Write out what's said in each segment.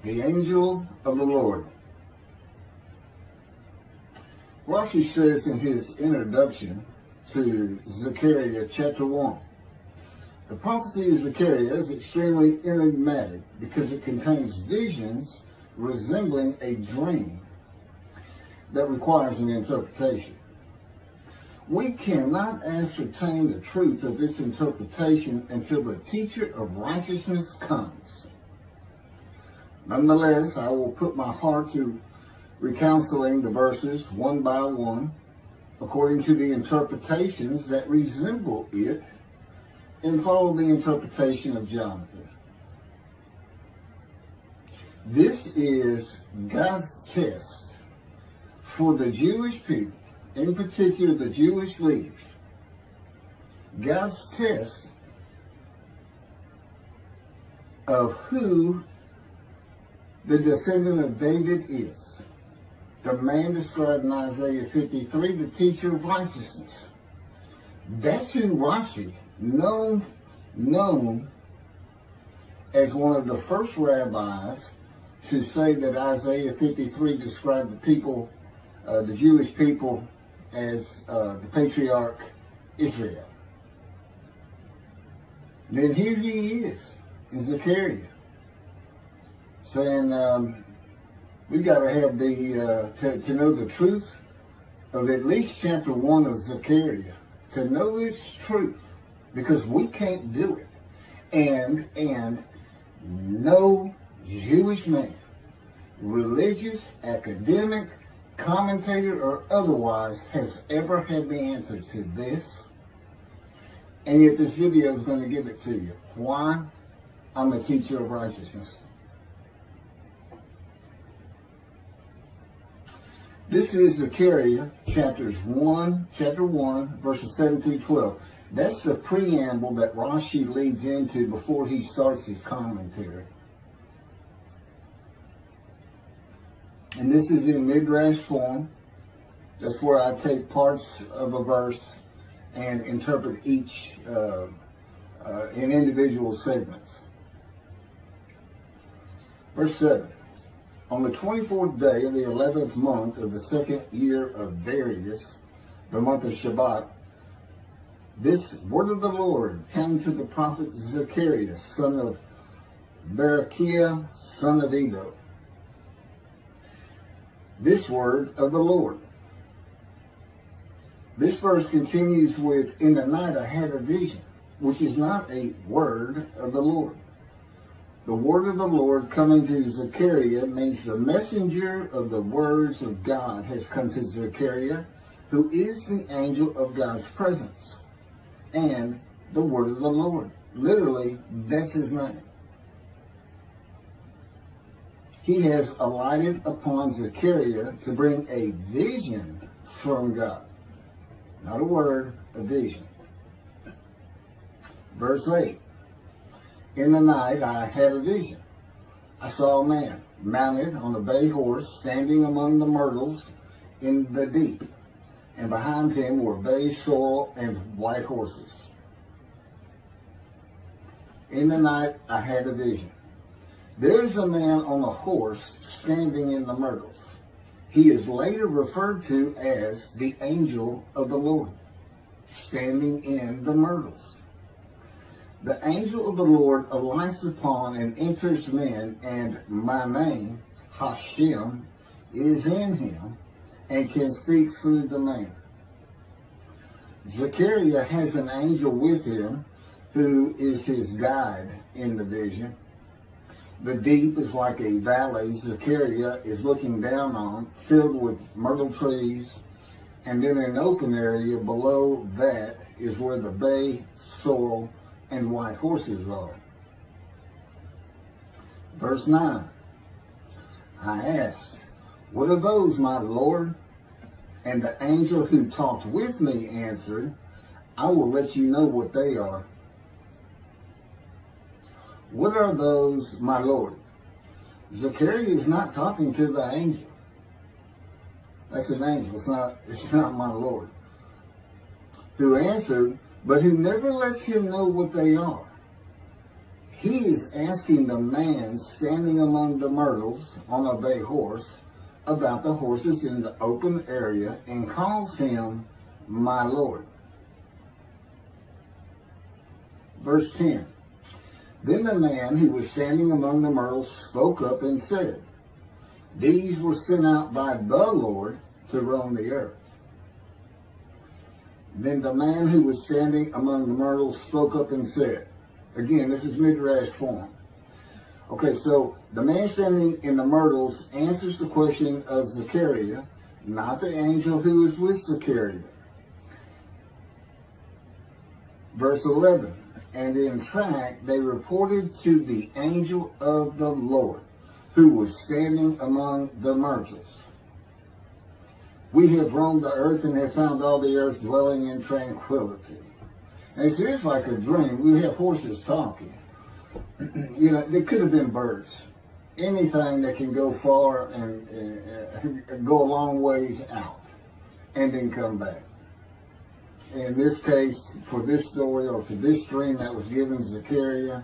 The angel of the Lord. Rashi says in his introduction to Zechariah chapter 1, the prophecy of Zechariah is extremely enigmatic because it contains visions resembling a dream that requires an interpretation. We cannot ascertain the truth of this interpretation until the teacher of righteousness comes. Nonetheless, I will put my heart to recounseling the verses one by one, according to the interpretations that resemble it, and follow the interpretation of Jonathan. This is God's test for the Jewish people, in particular the Jewish leaders. God's test of who the descendant of David is. The man described in Isaiah 53, the teacher of righteousness. That's who Rashi, known as one of the first rabbis to say that Isaiah 53 described the people, the Jewish people, as the patriarch Israel. Then here he is in Zechariah, saying we got to have the to know the truth of at least chapter 1 of Zechariah, to know its truth, because we can't do it, and no Jewish man, religious, academic, commentator, or otherwise, has ever had the answer to this. And yet this video is going to give it to you. Why? I'm a teacher of righteousness. This is Zechariah chapter 1, verses 7 through 12. That's the preamble that Rashi leads into before he starts his commentary. And this is in midrash form. That's where I take parts of a verse and interpret each in individual segments. Verse 7. On the 24th day of the 11th month of the second year of Darius, the month of Shabbat, this word of the Lord came to the prophet Zechariah, son of Berechiah, son of Edo. This word of the Lord. This verse continues with, in the night I had a vision, which is not a word of the Lord. The word of the Lord coming to Zechariah means the messenger of the words of God has come to Zechariah, who is the angel of God's presence, and the word of the Lord. Literally, that's his name. He has alighted upon Zechariah to bring a vision from God. Not a word, a vision. Verse 8. In the night I had a vision. I saw a man mounted on a bay horse standing among the myrtles in the deep, and behind him were bay, sorrel, and white horses. In the night I had a vision. There's a man on a horse standing in the myrtles. He is later referred to as the angel of the Lord, standing in the myrtles. The angel of the Lord alights upon and enters men, and my name, Hashem, is in him and can speak through the man. Zechariah has an angel with him who is his guide in the vision. The deep is like a valley Zechariah is looking down on, filled with myrtle trees, and then an open area below that is where the bay, sorrel, and white horses are. Verse 9. I asked, what are those, my Lord? And the angel who talked with me answered, I will let you know what they are. What are those, my Lord? Zechariah is not talking to the angel. That's an angel. It's not my Lord. Who answered, but who never lets him know what they are. He is asking the man standing among the myrtles on a bay horse about the horses in the open area and calls him my Lord. Verse 10. Then the man who was standing among the myrtles spoke up and said, these were sent out by the Lord to roam the earth. Then the man who was standing among the myrtles spoke up and said, again, this is midrash form. Okay, so the man standing in the myrtles answers the question of Zechariah, not the angel who is with Zechariah. Verse 11, and in fact, they reported to the angel of the Lord, who was standing among the myrtles. We have roamed the earth and have found all the earth dwelling in tranquility. And it's just like a dream. We have horses talking. You know, they could have been birds. Anything that can go far and go a long ways out and then come back. In this case, for this story or for this dream that was given Zechariah,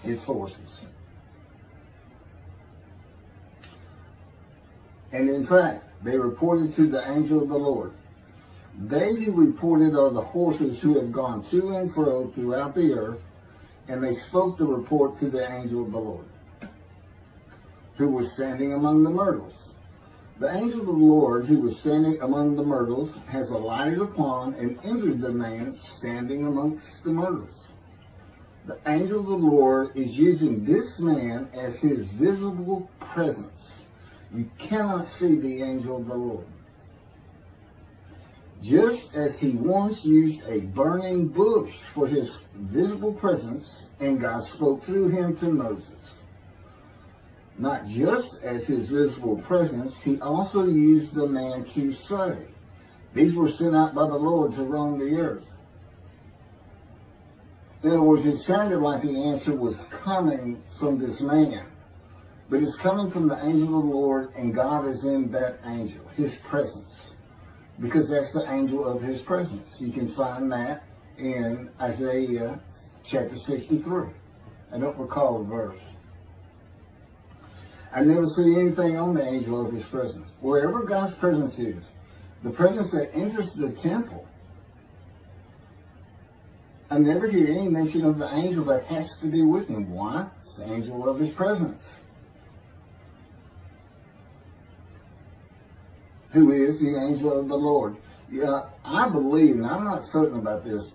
it's horses. And in fact, they reported to the angel of the Lord. They who reported are the horses who have gone to and fro throughout the earth, and they spoke the report to the angel of the Lord, who was standing among the myrtles. The angel of the Lord, who was standing among the myrtles, has alighted upon and entered the man standing amongst the myrtles. The angel of the Lord is using this man as his visible presence. You cannot see the angel of the Lord. Just as he once used a burning bush for his visible presence, and God spoke through him to Moses. Not just as his visible presence, he also used the man to say, these were sent out by the Lord to roam the earth. In other words, it sounded like the answer was coming from this man. But it's coming from the angel of the Lord, and God is in that angel, his presence. Because that's the angel of his presence. You can find that in Isaiah chapter 63. I don't recall the verse. I never see anything on the angel of his presence. Wherever God's presence is, the presence that enters the temple, I never hear any mention of the angel that has to do with him. Why? It's the angel of his presence. Who is the angel of the Lord. Yeah, I believe, and I'm not certain about this,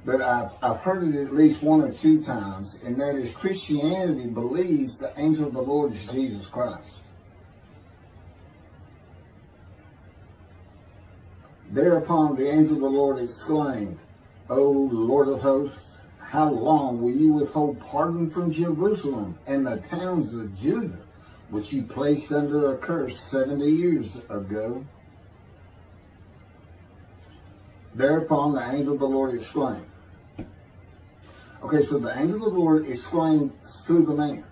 but I've heard it at least one or two times, and that is Christianity believes the angel of the Lord is Jesus Christ. Thereupon the angel of the Lord exclaimed, O Lord of hosts, how long will you withhold pardon from Jerusalem and the towns of Judah, which you placed under a curse 70 years ago? Thereupon the angel of the Lord exclaimed. Okay, so the angel of the Lord exclaimed through the man.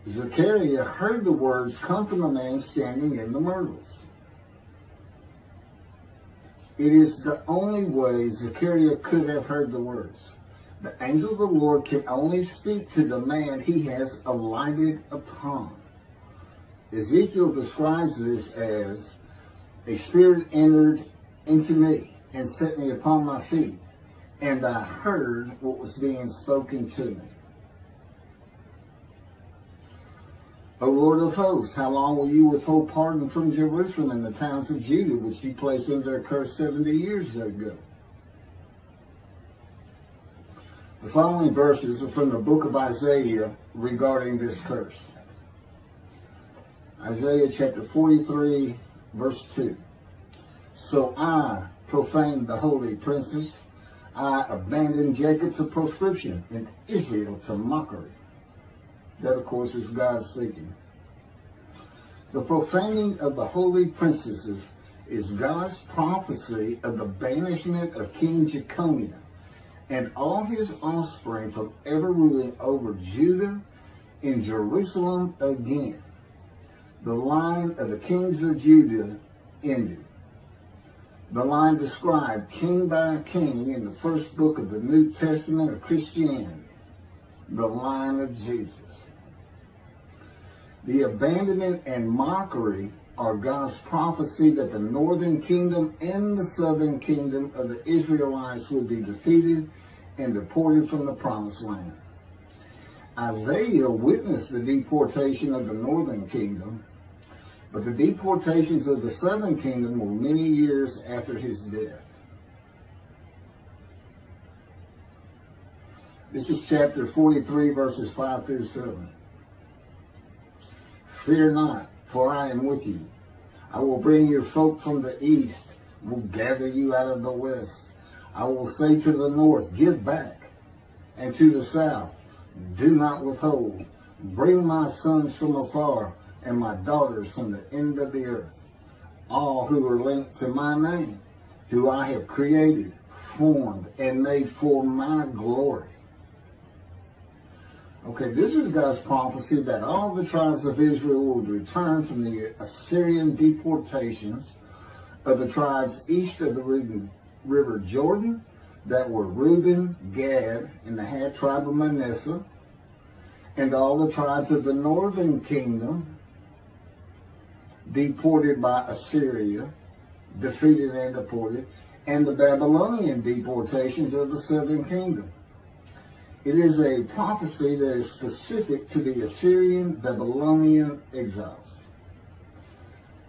Zechariah heard the words come from the man standing in the myrtles. It is the only way Zechariah could have heard the words. The angel of the Lord can only speak to the man he has alighted upon. Ezekiel describes this as, a spirit entered into me and set me upon my feet, and I heard what was being spoken to me. O Lord of hosts, how long will you withhold pardon from Jerusalem and the towns of Judah, which you placed under a curse 70 years ago? The following verses are from the book of Isaiah regarding this curse. Isaiah chapter 43, verse 2. So I profaned the holy princes. I abandoned Jacob to proscription and Israel to mockery. That, of course, is God speaking. The profaning of the holy princesses is God's prophecy of the banishment of King Jeconiah and all his offspring from ever ruling over Judah and Jerusalem again. The line of the kings of Judah ended. The line described king by king in the first book of the New Testament of Christianity. the line of Jesus. The abandonment and mockery are God's prophecy that the northern kingdom and the southern kingdom of the Israelites will be defeated and deported from the promised land. Isaiah witnessed the deportation of the northern kingdom, but the deportations of the southern kingdom were many years after his death. This is chapter 43, verses 5 through 7. Fear not, for I am with you. I will bring your folk from the east, will gather you out of the west. I will say to the north, give back, and to the south, do not withhold. Bring my sons from afar, and my daughters from the end of the earth. All who are linked to my name, who I have created, formed, and made for my glory. Okay, this is God's prophecy that all the tribes of Israel will return from the Assyrian deportations of the tribes east of the river Jordan, that were Reuben, Gad, and the half tribe of Manasseh, and all the tribes of the northern kingdom deported by Assyria, defeated and deported, and the Babylonian deportations of the southern kingdom. It is a prophecy that is specific to the Assyrian Babylonian exiles.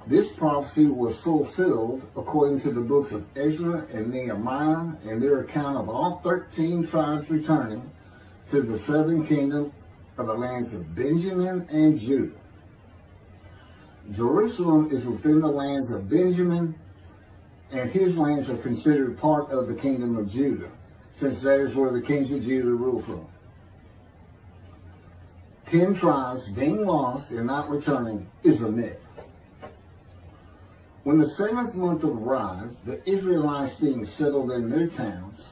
This prophecy was fulfilled according to the books of Ezra and Nehemiah and their account of all 13 tribes returning to the southern kingdom of the lands of Benjamin and Judah. Jerusalem is within the lands of Benjamin, and his lands are considered part of the kingdom of Judah, since that is where the kings of Judah rule from. 10 tribes being lost and not returning is a myth. When the 7th month arrived, the Israelites being settled in their towns,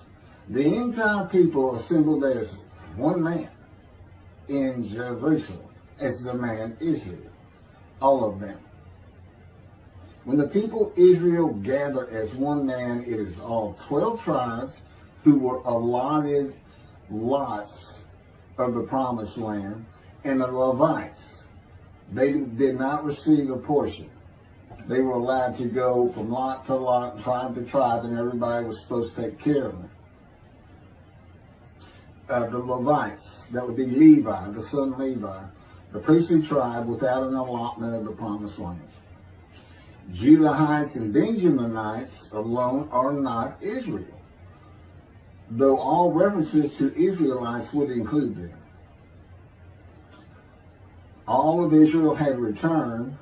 the entire people assembled as one man in Jerusalem, as the man Israel, all of them. When the people Israel gather as one man, it is all 12 tribes who were allotted lots of the promised land, and the Levites, they did not receive a portion. They were allowed to go from lot to lot, tribe to tribe, and everybody was supposed to take care of them. The Levites, that would be Levi, the son of Levi, the priestly tribe without an allotment of the promised lands. Judahites and Benjaminites alone are not Israel, though all references to Israelites would include them. All of Israel had returned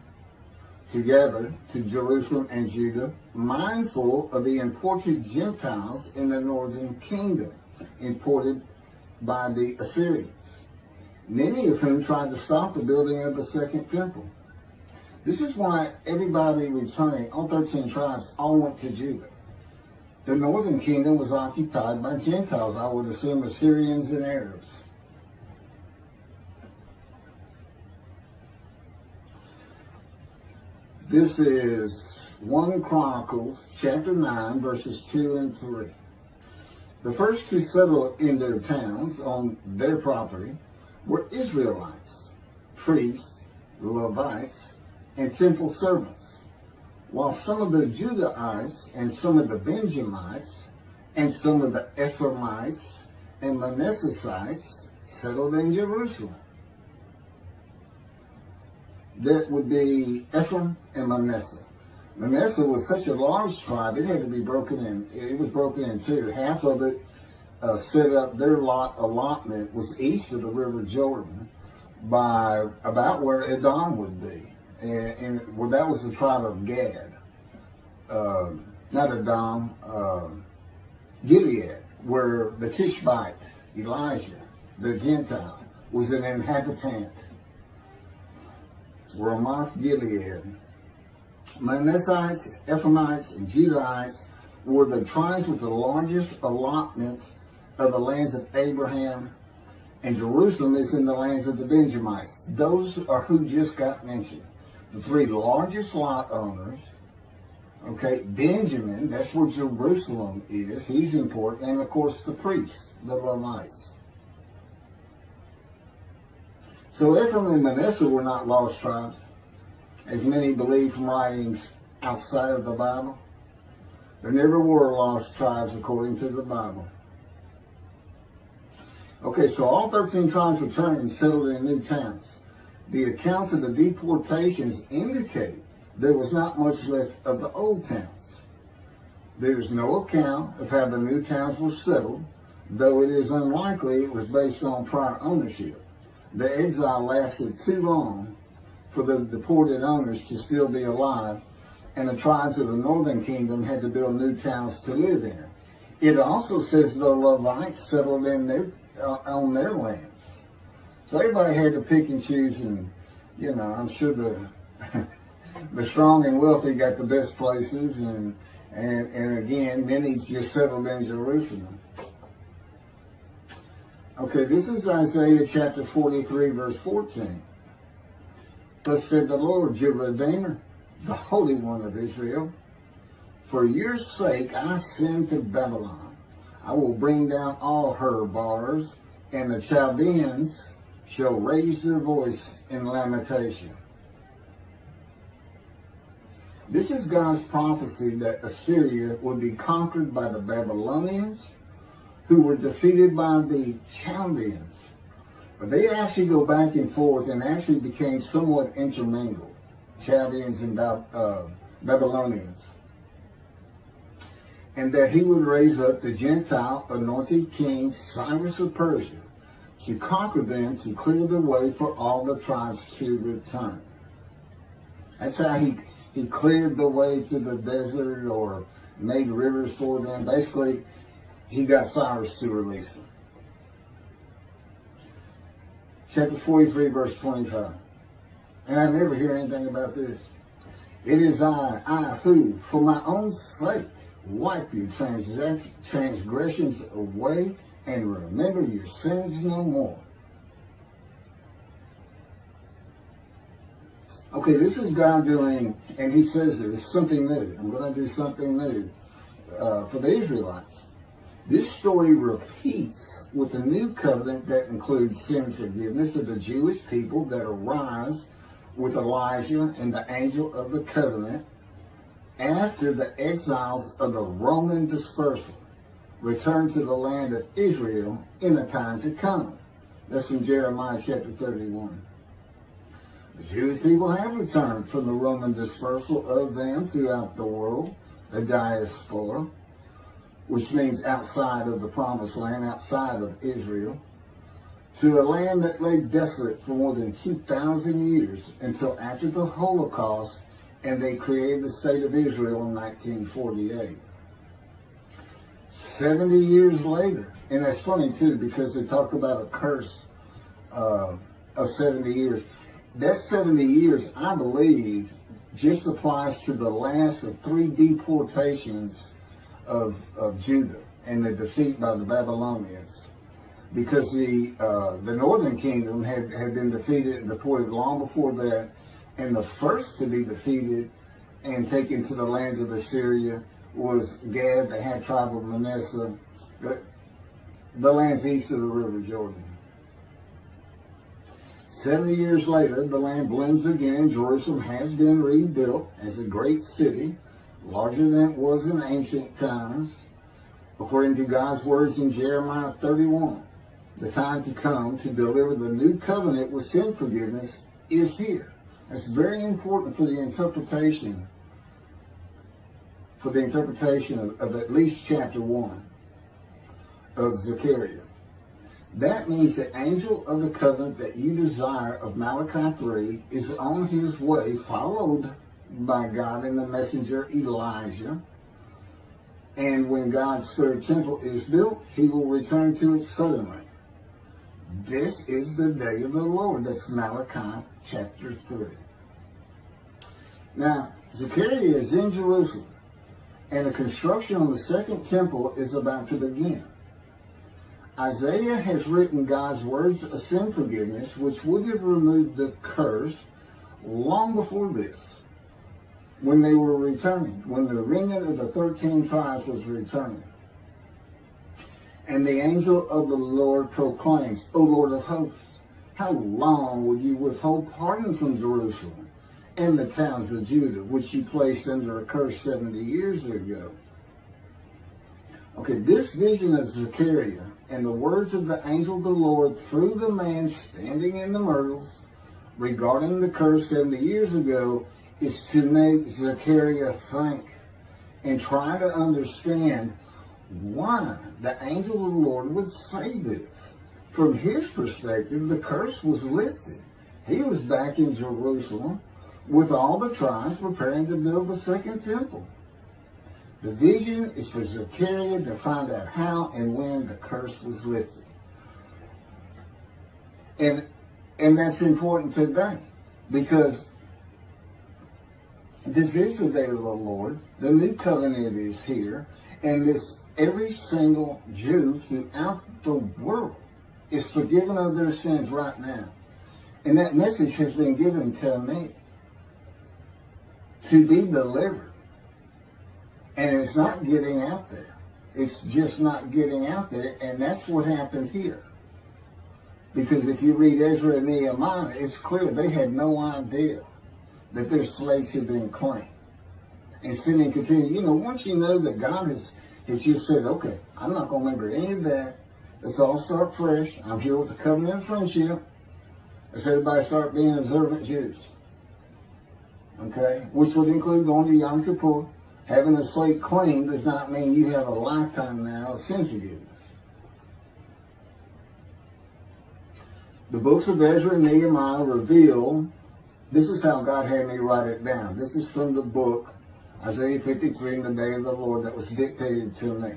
together to Jerusalem and Judah, mindful of the imported Gentiles in the northern kingdom, imported by the Assyrians, many of whom tried to stop the building of the second temple. This is why everybody returning, all 13 tribes, all went to Judah. The northern kingdom was occupied by Gentiles, I would assume Assyrians and Arabs. This is 1 Chronicles chapter 9, verses 2 and 3. The first to settle in their towns on their property were Israelites, priests, Levites, and temple servants, while some of the Judahites and some of the Benjamites and some of the Ephraimites and Manassesites settled in Jerusalem. That would be Ephraim and Manasseh. Manasseh was such a large tribe, it had to be broken in. It was broken in two. Half of it set up, their allotment was east of the river Jordan by about where Edom would be. And well, that was the tribe of Gad. Not Edom, Gilead, where the Tishbite, Elijah, the Gentile, was an inhabitant. Ramoth Gilead. Manassites, Ephraimites, and Judahites were the tribes with the largest allotment of the lands of Abraham, and Jerusalem is in the lands of the Benjamites. Those are who just got mentioned. The 3 largest lot owners. Okay, Benjamin, that's where Jerusalem is. He's important. And of course the priests, the Levites. So Ephraim and Manasseh were not lost tribes, as many believe from writings outside of the Bible. There never were lost tribes according to the Bible. Okay, so all 13 tribes returned and settled in new towns. The accounts of the deportations indicate there was not much left of the old towns. There is no account of how the new towns were settled, though it is unlikely it was based on prior ownership. The exile lasted too long for the deported owners to still be alive, and the tribes of the northern kingdom had to build new towns to live in. It also says the Levites settled in on their lands. So everybody had to pick and choose, and I'm sure the strong and wealthy got the best places, and again, many just settled in Jerusalem. Okay, this is Isaiah chapter 43, verse 14. Thus said the Lord, your Redeemer, the Holy One of Israel, for your sake I send to Babylon. I will bring down all her bars, and the Chaldeans shall raise their voice in lamentation. This is God's prophecy that Assyria would be conquered by the Babylonians, who were defeated by the Chaldeans. But they actually go back and forth and actually became somewhat intermingled, Chaldeans and Babylonians. And that he would raise up the Gentile anointed king Cyrus of Persia to conquer them, to clear the way for all the tribes to return. That's how he cleared the way to the desert or made rivers for them. Basically, he got Cyrus to release them. Chapter 43, verse 25. And I never hear anything about this. It is I who, for my own sake, wipe your transgressions away and remember your sins no more. Okay, this is God doing, and he says there's something new. I'm going to do something new for the Israelites. This story repeats with the new covenant that includes sin forgiveness of the Jewish people that arise with Elijah and the angel of the covenant after the exiles of the Roman dispersal return to the land of Israel in a time to come. That's in Jeremiah chapter 31. The Jewish people have returned from the Roman dispersal of them throughout the world, the diaspora, which means outside of the promised land, outside of Israel, to a land that lay desolate for more than 2,000 years until after the Holocaust, and they created the state of Israel in 1948. 70 years later, and that's funny too, because they talk about a curse of 70 years. That 70 years, I believe, just applies to the last of 3 deportations of Judah and the defeat by the Babylonians, because the northern kingdom had been defeated and deported long before that, and the first to be defeated and taken to the lands of Assyria was Gad, the half tribe of Manasseh, the lands east of the river Jordan. 70 years later, the land blooms again. Jerusalem has been rebuilt as a great city, larger than it was in ancient times. According to God's words in Jeremiah 31, the time to come to deliver the new covenant with sin forgiveness is here. That's very important for the interpretation of at least chapter 1 of Zechariah. That means the angel of the covenant that you desire of Malachi 3 is on his way, followed by God and the messenger Elijah. And when God's third temple is built, he will return to it suddenly. This is the day of the Lord. That's Malachi chapter 3. Now, Zechariah is in Jerusalem, and the construction on the second temple is about to begin. Isaiah has written God's words of sin forgiveness, which would have removed the curse long before this, when they were returning, when the remnant of the 13 tribes was returning. And the angel of the Lord proclaims, O Lord of hosts, how long will you withhold pardon from Jerusalem and the towns of Judah, which you placed under a curse 70 years ago? Okay, this vision of Zechariah and the words of the angel of the Lord through the man standing in the myrtles regarding the curse 70 years ago is to make Zechariah think and try to understand why the angel of the Lord would say this. From his perspective, the curse was lifted. He was back in Jerusalem with all the tribes preparing to build the second temple. The vision is for Zechariah to find out how and when the curse was lifted. And that's important today, because this is the day of the Lord. The new covenant is here, and every single Jew throughout the world is forgiven of their sins right now. And that message has been given to me to be delivered. And it's not getting out there. It's just not getting out there. And that's what happened here. Because if you read Ezra and Nehemiah, it's clear they had no idea that their slaves had been claimed. And sin and continue. Once you know that God has just said, okay, I'm not going to remember any of that. Let's all start fresh. I'm here with the covenant of friendship. Let's everybody start being observant Jews. Okay? Which would include going to Yom Kippur. Having a slate claimed does not mean you have a lifetime now of sin forgiveness. The books of Ezra and Nehemiah reveal, this is how God had me write it down. This is from the book, Isaiah 53, in the day of the Lord, that was dictated to me.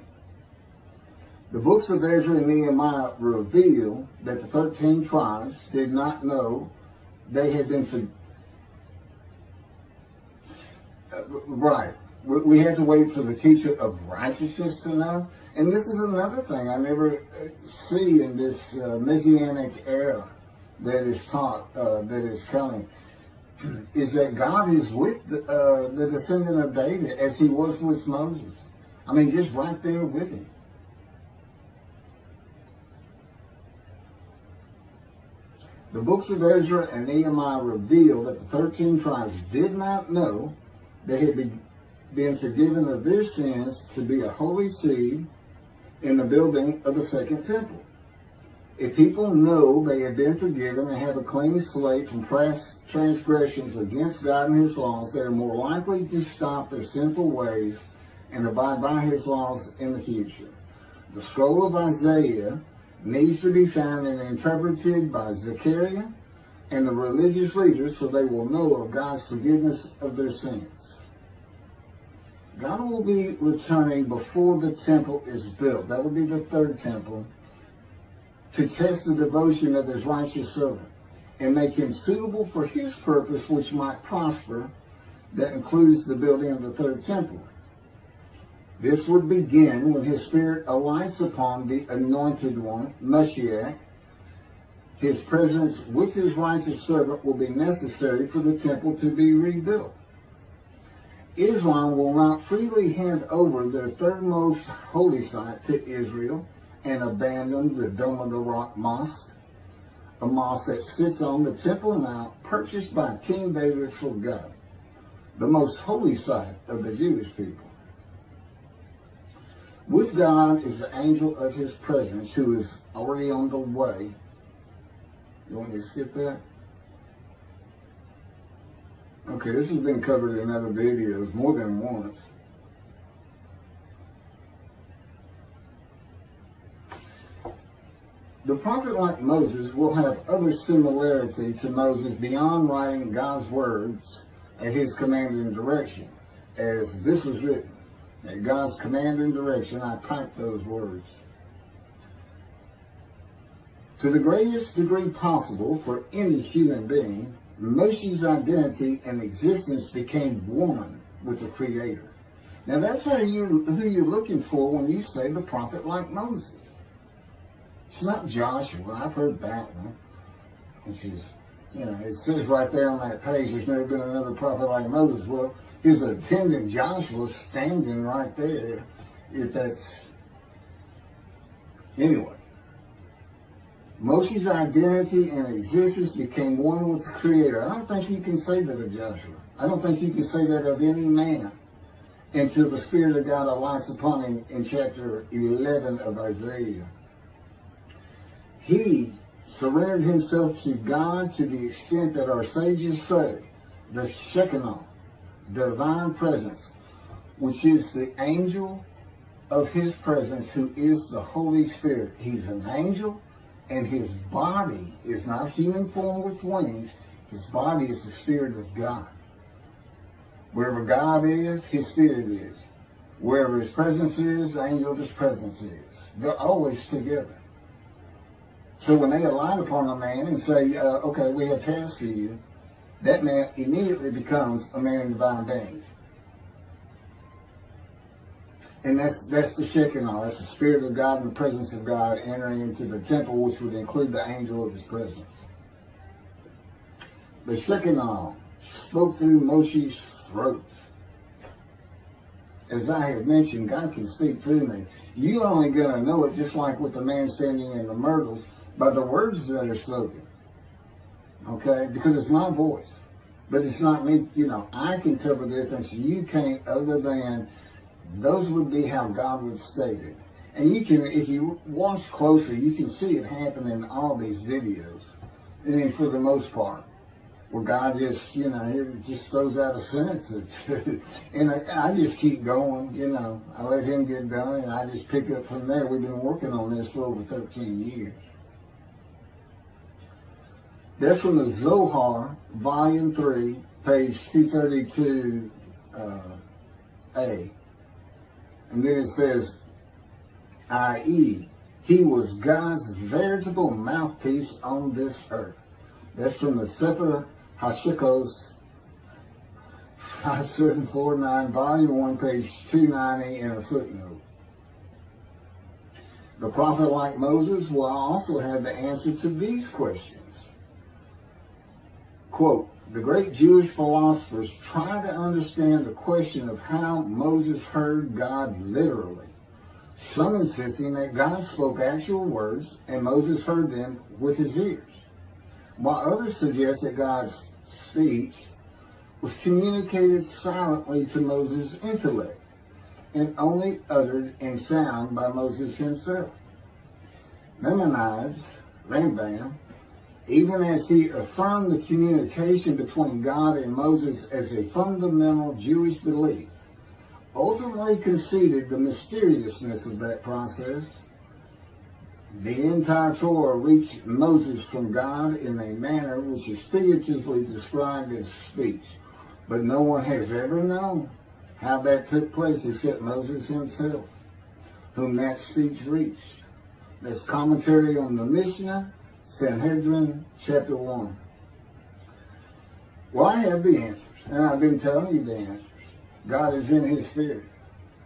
The books of Ezra and Nehemiah reveal that the 13 tribes did not know they had been right. We had to wait for the teacher of righteousness to know. And this is another thing I never see in this Messianic era that is taught, that is coming, is that God is with the descendant of David as he was with Moses. I mean, just right there with him. The books of Ezra and Nehemiah reveal that the 13 tribes did not know they had been forgiven of their sins to be a holy seed in the building of the second temple. If people know they have been forgiven and have a clean slate from past transgressions against God and his laws, they are more likely to stop their sinful ways and abide by his laws in the future. The scroll of Isaiah needs to be found and interpreted by Zechariah and the religious leaders so they will know of God's forgiveness of their sins. God will be returning before the temple is built. That will be the third temple, to test the devotion of his righteous servant and make him suitable for his purpose, which might prosper. That includes the building of the third temple. This would begin when his spirit alights upon the anointed one, Moshiach. His presence with his righteous servant will be necessary for the temple to be rebuilt. Islam will not freely hand over their third most holy site to Israel and abandon the Dome of the Rock Mosque, a mosque that sits on the Temple Mount purchased by King David for God, the most holy site of the Jewish people. With God is the angel of his presence who is already on the way. You want me to skip that? Okay, this has been covered in other videos more than once. The prophet like Moses will have other similarity to Moses beyond writing God's words at his command and direction. As this was written, at God's command and direction, I typed those words. To the greatest degree possible for any human being, Moshe's identity and existence became one with the Creator. Now that's who you're looking for when you say the prophet like Moses. It's not Joshua. I've heard that one. Which is, it says right there on that page, there's never been another prophet like Moses. Well, his attendant Joshua standing right there. If that's... Anyway. Moshe's identity and existence became one with the Creator. I don't think you can say that of Joshua. I don't think you can say that of any man until the Spirit of God alights upon him in chapter 11 of Isaiah. He surrendered himself to God to the extent that our sages say the Shekinah, divine presence, which is the angel of his presence, who is the Holy Spirit. He's an angel, and his body is not human form with wings. His body is the Spirit of God. Wherever God is, his Spirit is. Wherever his presence is, the angel of his presence is. They're always together. So when they alight upon a man and say, okay, we have tasks for you, that man immediately becomes a man in divine beings. And that's the Shekinah. That's the Spirit of God and the presence of God entering into the temple, which would include the angel of his presence. The Shekinah spoke through Moshe's throat. As I have mentioned, God can speak through me. You're only going to know it, just like with the man standing in the myrtles, by the words that are spoken. Okay? Because it's my voice. But it's not me. You know, I can tell the difference. You can't, other than those would be how God would state it. And you can, if you watch closer, you can see it happen in all these videos. I mean, for the most part. Where God just, you know, it just throws out a sentence. And I just keep going, you know. I let him get done, and I just pick up from there. We've been working on this for over 13 years. That's from the Zohar, Volume 3, page 232A. And then it says, i.e., he was God's veritable mouthpiece on this earth. That's from the Sefer Hashikos, 5749, Volume 1, page 290, and a footnote. The prophet, like Moses, will also have the answer to these questions. Quote, the great Jewish philosophers try to understand the question of how Moses heard God literally, some insisting that God spoke actual words and Moses heard them with his ears, while others suggest that God's speech was communicated silently to Moses' intellect and only uttered in sound by Moses himself. Maimonides, Rambam, even as he affirmed the communication between God and Moses as a fundamental Jewish belief, ultimately conceded the mysteriousness of that process. The entire Torah reached Moses from God in a manner which is figuratively described as speech, but no one has ever known how that took place except Moses himself, whom that speech reached. That's commentary on the Mishnah, Sanhedrin, chapter 1. Well, I have the answers, and I've been telling you the answers. God is in his Spirit.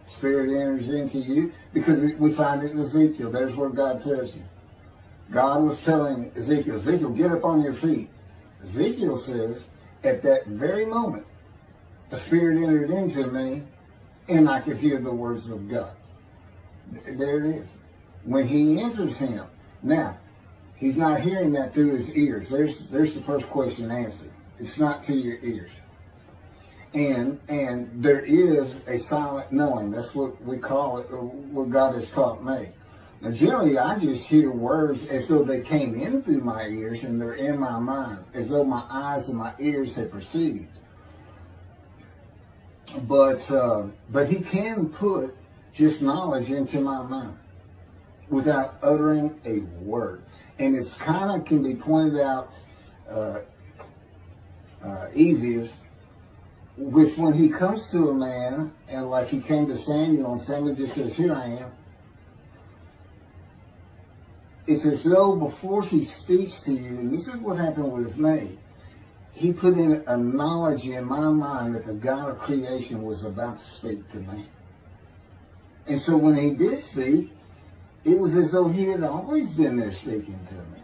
Spirit enters into you, because we find it in Ezekiel. There's where God tells you. God was telling Ezekiel, Ezekiel, get up on your feet. Ezekiel says, at that very moment, the Spirit entered into me, and I could hear the words of God. There it is. When he enters him. Now, he's not hearing that through his ears. There's the first question answered. It's not to your ears. And there is a silent knowing. That's what we call it, or what God has taught me. Now, generally, I just hear words as though they came in through my ears and they're in my mind, as though my eyes and my ears had perceived. But he can put just knowledge into my mind without uttering a word. And it's kind of can be pointed out easiest with when he comes to a man, and like he came to Samuel, and Samuel just says, here I am. It's as though before he speaks to you, and this is what happened with me, he put in a knowledge in my mind that the God of creation was about to speak to me. And so when he did speak, it was as though he had always been there speaking to me.